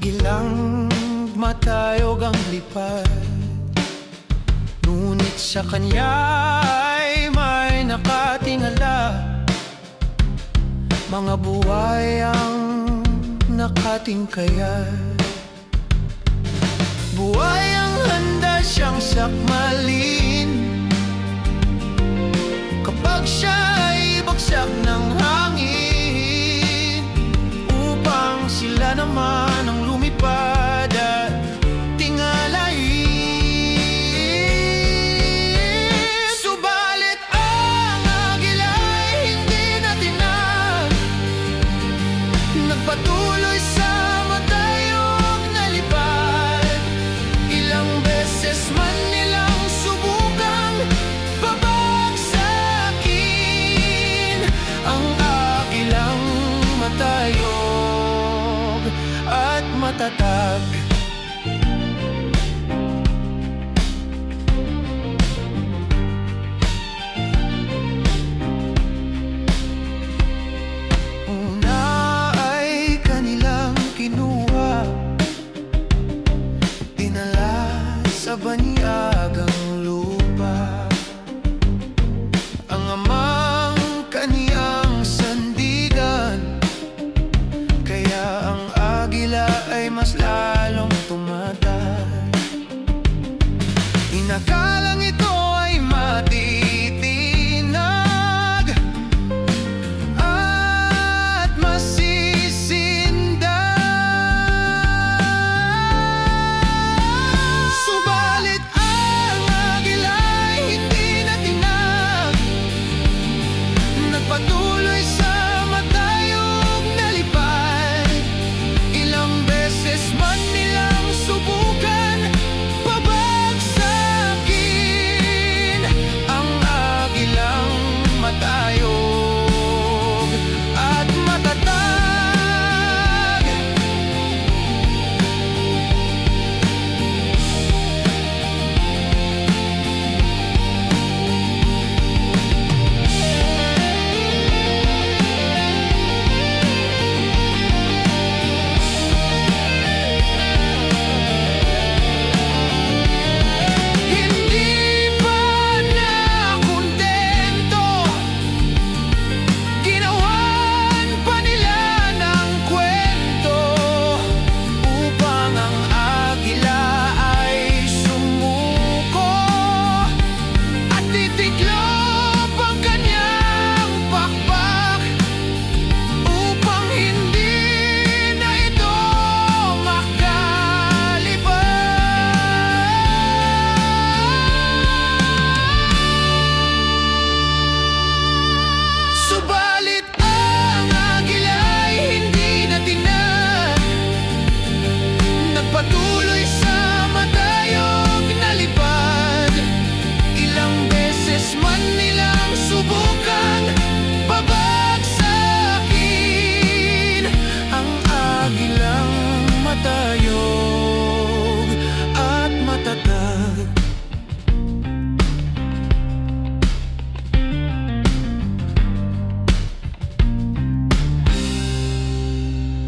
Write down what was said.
agilang matayog ang lipad, ngunit sa kanya'y may nakatingala. Mga buhay ang nakatingkayat, buhay ang handa siyang sakmalin kapag siya ay bagsak ng hangin, upang sila naman ang lumipad at tingalain. Subalit ang agila'y hindi na tinag, nagpatuloy sa matayog na lipad. Ilang beses man nilang subukang babagsakin ang agilang matayog at matatag. Una ay kanilang kinuha, dinala sa banyagang lupa. Ang amang kaniyang sandigan, kaya ang agila ay mas lalong tumatag. Inakalang ito ay matitinag at masisindag. Subalit ang agila'y hindi na tinag, nagpatuloy sa matayog na lipad. Ilang beses man nilang subukan pabagsakin ang agilang matayog at matatag. Hindi pa nakontento, ginawan pa nila ng kwento upang ang agila ay sumuko at titiklop ang kanyang pakpak, upang hindi na ito makalipad. Subalit ang agila'y hindi na tinag, nagpatuloy sa matayog na lipad. Ilang beses man nilang subukan pabagsakin ang agilang matayog